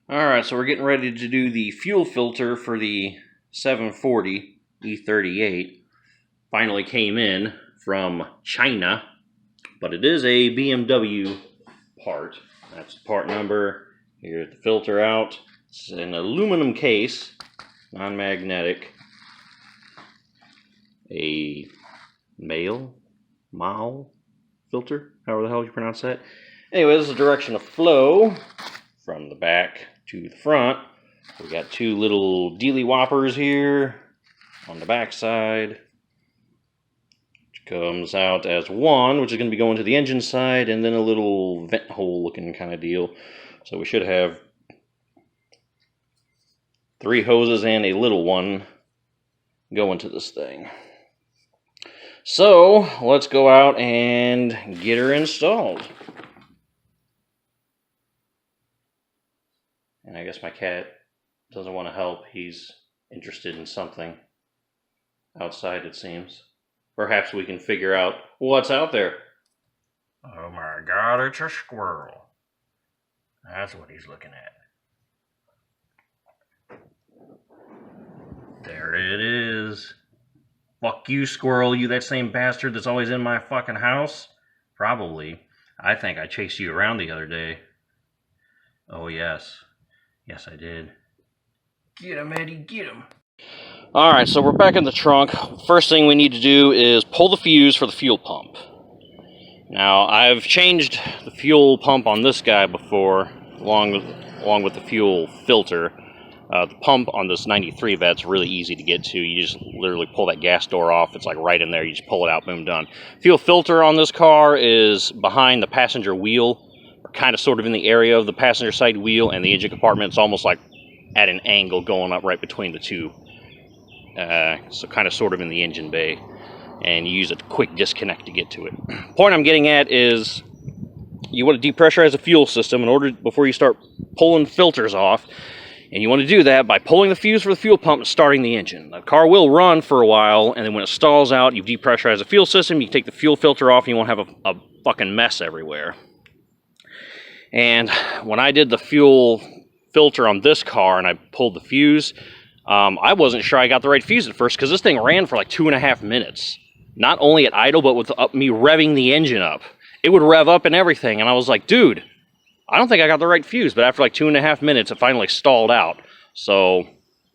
Alright, so we're getting ready to do the fuel filter for the 740 e38. Finally came in from China, but it is a BMW part. That's the part number. Here's the filter out. It's an aluminum case, non-magnetic. A male filter, however the hell you pronounce that. Anyway, this is the direction of flow from the back to the front. We got two little dealy whoppers here on the back side, which comes out as one, which is going to be going to the engine side, and then a little vent hole looking kind of deal. So we should have 3 hoses and a little one going to this thing. So let's go out and get her installed. And I guess my cat doesn't want to help. He's interested in something outside, it seems. Perhaps we can figure out what's out there. Oh my God, it's a squirrel. That's what he's looking at. There it is. Fuck you, squirrel, you that same bastard that's always in my fucking house? Probably. I think I chased you around the other day. Oh yes. Yes, I did. Get him, Eddie, get him. Alright, so we're back in the trunk. First thing we need to do is pull the fuse for the fuel pump. Now, I've changed the fuel pump on this guy before, along with the fuel filter. The pump on this 93 vet's really easy to get to. You just literally pull that gas door off. It's like right in there. You just pull it out, boom, done. Fuel filter on this car is behind the passenger wheel, kind of sort of in the area of the passenger side wheel, and the engine compartment. It's almost like at an angle going up right between the two. So kind of sort of in the engine bay. And you use a quick disconnect to get to it. Point I'm getting at is you want to depressurize the fuel system before you start pulling filters off. And you want to do that by pulling the fuse for the fuel pump and starting the engine. The car will run for a while, and then when it stalls out, you've depressurized the fuel system, you take the fuel filter off, and you won't have a fucking mess everywhere. And when I did the fuel filter on this car and I pulled the fuse, I wasn't sure I got the right fuse at first because this thing ran for like 2.5 minutes. Not only at idle, but with me revving the engine up. It would rev up and everything, and I was like, dude, I don't think I got the right fuse. But after like 2.5 minutes, it finally stalled out. So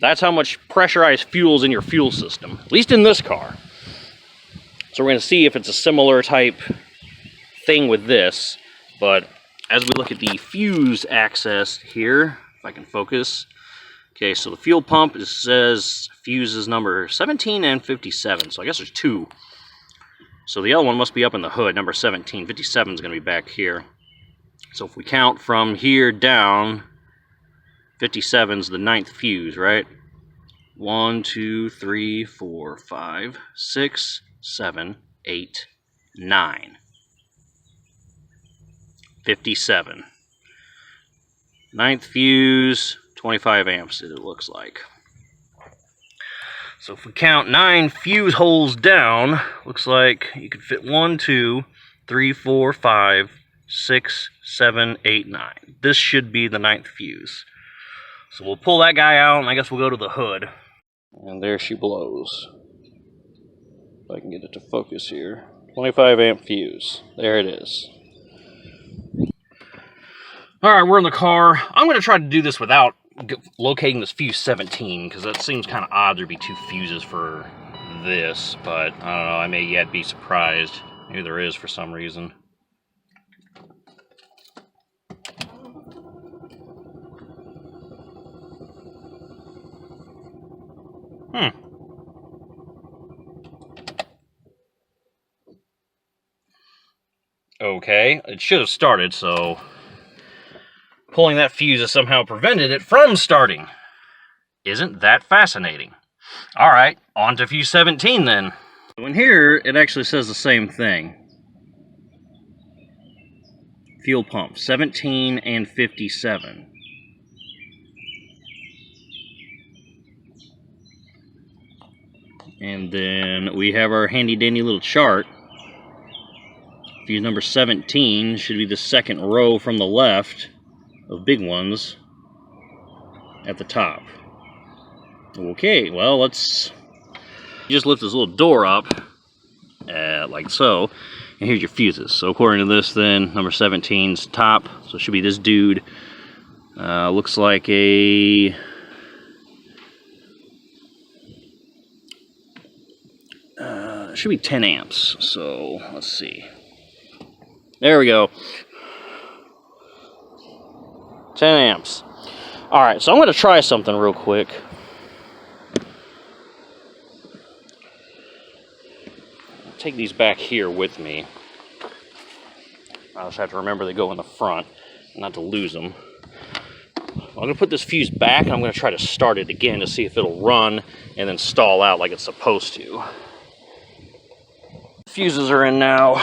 that's how much pressurized fuel's in your fuel system, at least in this car. So we're going to see if it's a similar type thing with this, but as we look at the fuse access here, if I can focus. Okay, so the fuel pump, it says fuses number 17 and 57. So I guess there's 2. So the other one must be up in the hood, number 17. 57 is going to be back here. So if we count from here down, 57 is the 9th fuse, right? 1, 2, 3, 4, 5, 6, 7, 8, 9. 57. 9th fuse, 25 amps it looks like. So if we count 9 fuse holes down, looks like you could fit 1, 2, 3, 4, 5, 6, 7, 8, 9. This should be the 9th fuse. So we'll pull that guy out, and I guess we'll go to the hood. And there she blows. If I can get it to focus here. 25 amp fuse. There it is. Alright, we're in the car. I'm going to try to do this without locating this fuse 17, because that seems kind of odd there'd be 2 fuses for this, but I don't know, I may yet be surprised. Maybe there is for some reason. Okay, it should have started, so pulling that fuse has somehow prevented it from starting. Isn't that fascinating? Alright, on to fuse 17 then. So in here, it actually says the same thing. Fuel pump, 17 and 57. And then we have our handy dandy little chart. Fuse number 17 should be the second row from the left of big ones. at the top. Okay, well, let's just lift this little door up, like so, and here's your fuses. So according to this then, number 17's top, so it should be this dude. Looks like a... it should be 10 amps, so let's see. There we go. 10 amps. Alright, so I'm going to try something real quick. Take these back here with me. I just have to remember they go in the front, not to lose them. I'm going to put this fuse back, and I'm going to try to start it again to see if it'll run and then stall out like it's supposed to. Fuses are in now.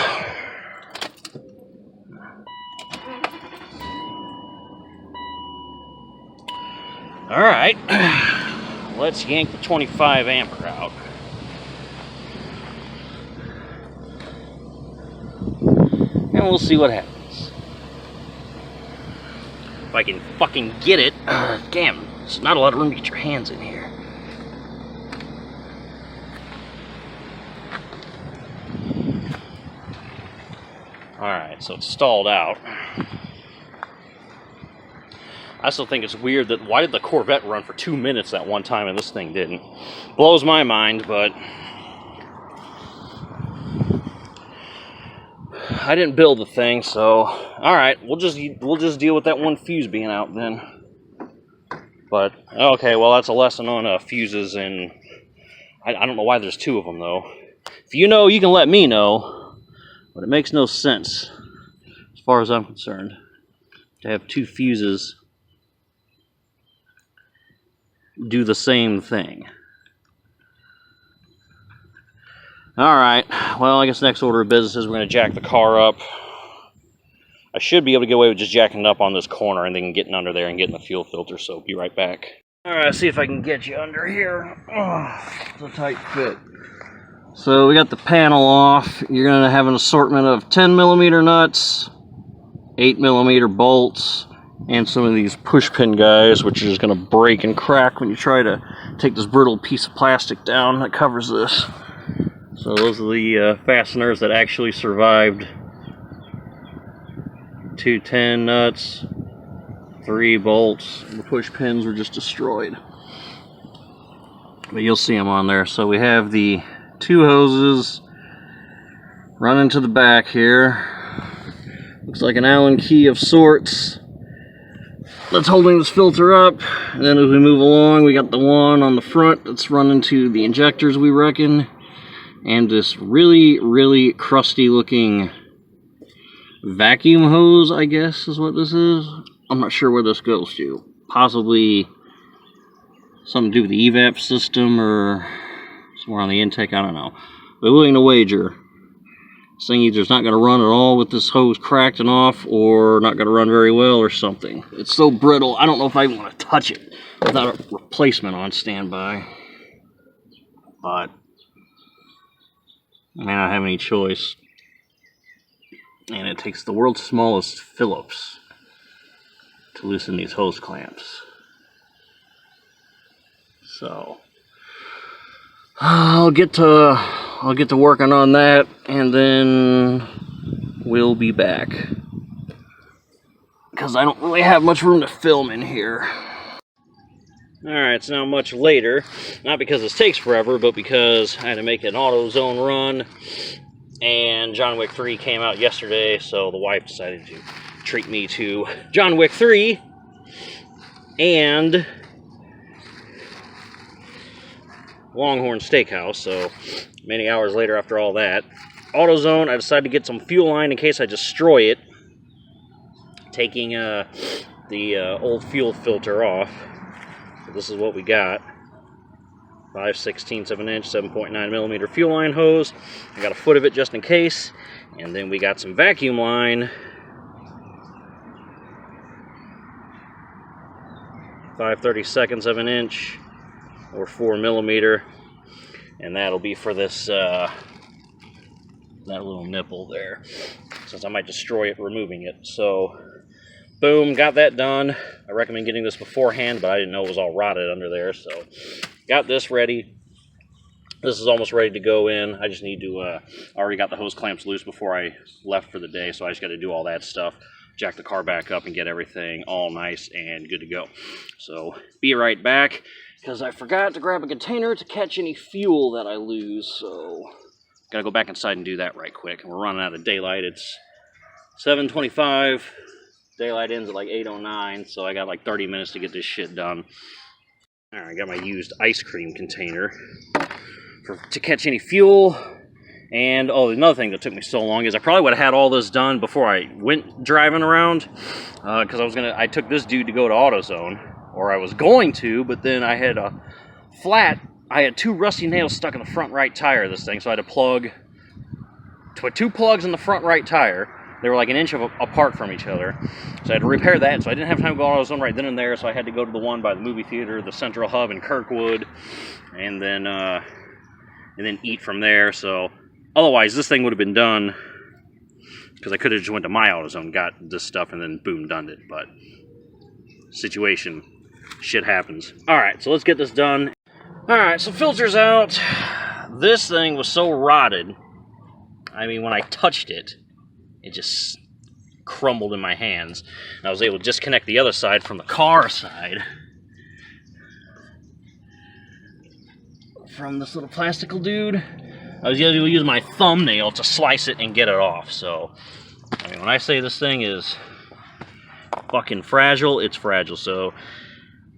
Alright, let's yank the 25 ampere out. And we'll see what happens. If I can fucking get it. Damn, there's not a lot of room to get your hands in here. Alright, so it's stalled out. I still think it's weird that why did the Corvette run for 2 minutes that one time and this thing didn't? Blows my mind, but I didn't build the thing, so all right, we'll just deal with that one fuse being out then. But okay, well that's a lesson on fuses, and I don't know why there's two of them though. If you know, you can let me know, but it makes no sense as far as I'm concerned to have two fuses do the same thing. Alright, well, I guess next order of business is we're going to jack the car up. I should be able to get away with just jacking it up on this corner and then getting under there and getting the fuel filter, so be right back. Alright, see if I can get you under here. Oh, it's a tight fit. So we got the panel off. You're going to have an assortment of 10mm nuts, 8mm bolts, and some of these push pin guys, which are just going to break and crack when you try to take this brittle piece of plastic down that covers this. So those are the fasteners that actually survived. 2 10 nuts, 3 bolts. The push pins were just destroyed. But you'll see them on there. So we have the 2 hoses running to the back here. Looks like an Allen key of sorts that's holding this filter up, and then as we move along we got the one on the front that's running to the injectors, we reckon, and this really crusty looking vacuum hose, I guess is what this is. I'm not sure where this goes to. Possibly something to do with the evap system or somewhere on the intake, I don't know. But willing to wager, this thing either's not going to run at all with this hose cracked and off, or not going to run very well or something. It's so brittle, I don't know if I even want to touch it without a replacement on standby. But I may not have any choice. And it takes the world's smallest Phillips to loosen these hose clamps. So I'll get to working on that, and then we'll be back, because I don't really have much room to film in here. Alright, it's now much later, not because this takes forever, but because I had to make an AutoZone run, and John Wick 3 came out yesterday, so the wife decided to treat me to John Wick 3, and Longhorn Steakhouse. So many hours later after all that, AutoZone, I decided to get some fuel line in case I destroy it, taking the old fuel filter off. So this is what we got. 5/16 of an inch, 7.9mm fuel line hose. I got a foot of it just in case, and then we got some vacuum line, 5/32 of an inch, or 4mm, and that'll be for this that little nipple there, since I might destroy it removing it. So boom, got that done. I recommend getting this beforehand, but I didn't know it was all rotted under there, so got this ready. This is almost ready to go in. I just need to, I already got the hose clamps loose before I left for the day, so I just got to do all that stuff, jack the car back up and get everything all nice and good to go. So be right back, because I forgot to grab a container to catch any fuel that I lose, so got to go back inside and do that right quick. We're running out of daylight. It's 7:25. Daylight ends at like 8:09, so I got like 30 minutes to get this shit done. All right, I got my used ice cream container to catch any fuel. And oh, another thing that took me so long is I probably would have had all this done before I went driving around, because I took this dude to go to AutoZone, or I was going to, but then I had I had two rusty nails stuck in the front right tire of this thing, so I had to put two plugs in the front right tire. They were like an inch apart from each other, so I had to repair that, so I didn't have time to go to AutoZone right then and there, so I had to go to the one by the movie theater, the Central Hub in Kirkwood, and then eat from there. So otherwise this thing would have been done, because I could have just went to my AutoZone, got this stuff, and then boom, done it. But situation, shit happens. Alright, so let's get this done. Alright, so filter's out. This thing was so rotted, I mean, when I touched it, it just crumbled in my hands. And I was able to disconnect the other side from the car side from this little plastical dude. I was able to use my thumbnail to slice it and get it off. So, I mean, when I say this thing is fucking fragile, it's fragile. So,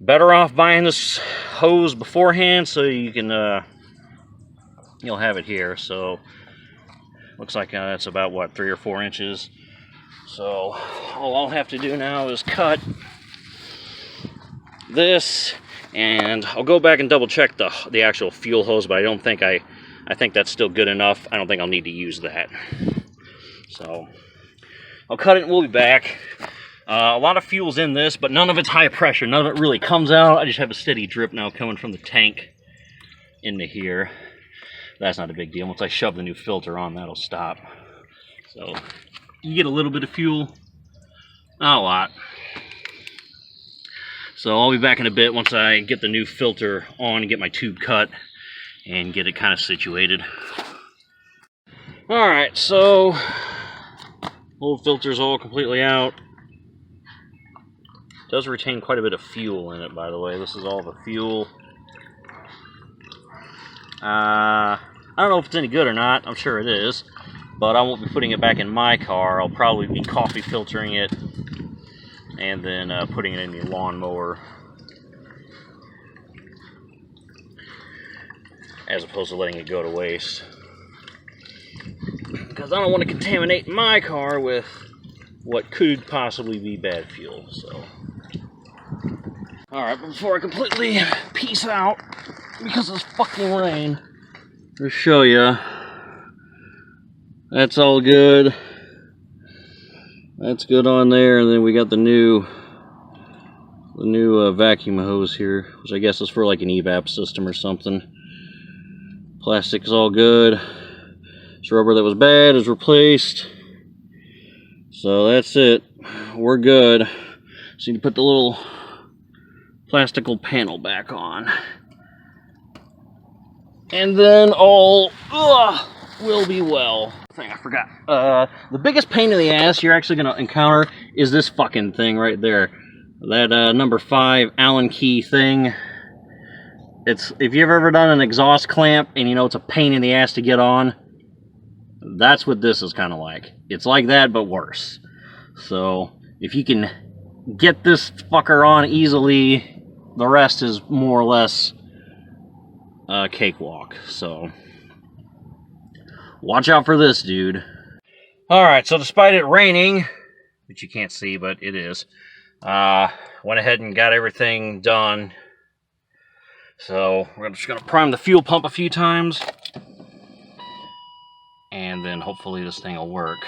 better off buying this hose beforehand so you can, you'll have it here. So, looks like that's about, what, 3 or 4 inches. So, all I'll have to do now is cut this, and I'll go back and double check the actual fuel hose, but I think that's still good enough. I don't think I'll need to use that. So, I'll cut it and we'll be back. A lot of fuel's in this, but none of it's high pressure. None of it really comes out. I just have a steady drip now coming from the tank into here. That's not a big deal. Once I shove the new filter on, that'll stop. So, you get a little bit of fuel. Not a lot. So I'll be back in a bit once I get the new filter on and get my tube cut and get it kind of situated. Alright, so old filter's all completely out. It does retain quite a bit of fuel in it, by the way. This is all the fuel. I don't know if it's any good or not. I'm sure it is. But I won't be putting it back in my car. I'll probably be coffee filtering it and then putting it in the lawnmower, as opposed to letting it go to waste. Because I don't want to contaminate my car with what could possibly be bad fuel. So, alright, before I completely peace out because of this fucking rain, I'll show you. That's all good. That's good on there, and then we got the new vacuum hose here, which I guess is for like an evap system or something. Plastic is all good. This rubber that was bad is replaced. So that's it. We're good. So you need to put the little plastical panel back on, and then all will be well. Thing I forgot. The biggest pain in the ass you're actually going to encounter is this fucking thing right there. That number 5 Allen key thing. It's, if you've ever done an exhaust clamp and you know it's a pain in the ass to get on, that's what this is kind of like. It's like that, but worse. So, if you can get this fucker on easily, the rest is more or less a cakewalk. So, watch out for this, dude. Alright, so despite it raining, which you can't see, but it is, went ahead and got everything done. So, we're just going to prime the fuel pump a few times, and then hopefully this thing will work.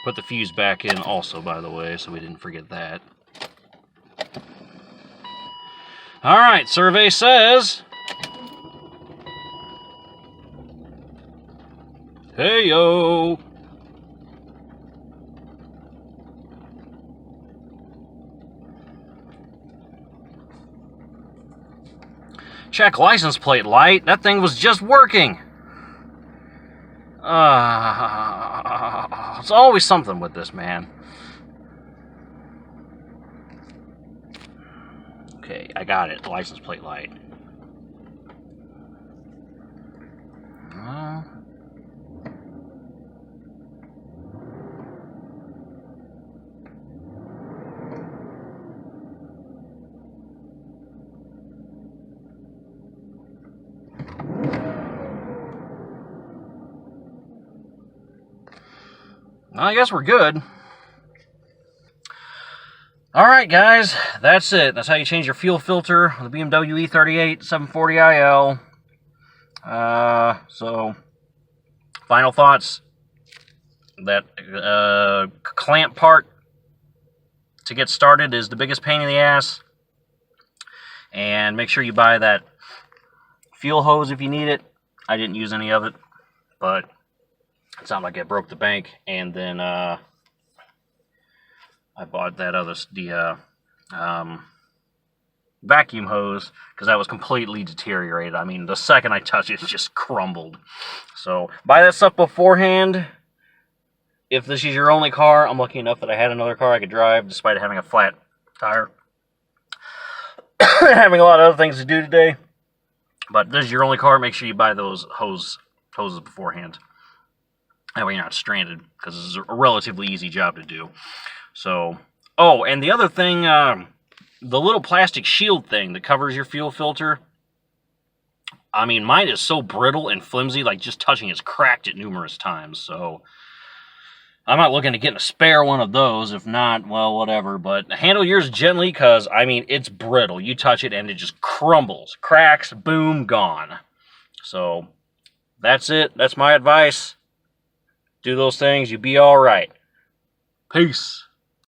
Put the fuse back in also, by the way, so we didn't forget that. Alright, survey says Hey yo! Check license plate light. That thing was just working. It's always something with this, man. Okay, I got it. License plate light. Well, I guess we're good. Alright guys, that's it. That's how you change your fuel filter with the BMW e38 740iL. So, final thoughts. That clamp part to get started is the biggest pain in the ass. And make sure you buy that fuel hose if you need it. I didn't use any of it, but it's not like I broke the bank. And then I bought that other vacuum hose because that was completely deteriorated. I mean, the second I touched it, it just crumbled. So buy that stuff beforehand. If this is your only car, I'm lucky enough that I had another car I could drive despite having a flat tire. Having a lot of other things to do today. But if this is your only car, make sure you buy those hoses beforehand. That way you're not stranded, because this is a relatively easy job to do. So, oh, and the other thing, the little plastic shield thing that covers your fuel filter, I mean, mine is so brittle and flimsy, like just touching it's cracked it numerous times. So, I'm not looking to get a spare one of those. If not, well, whatever. But handle yours gently, because, I mean, it's brittle. You touch it and it just crumbles. Cracks, boom, gone. So, that's it. That's my advice. Do those things, you'll be all right. Peace.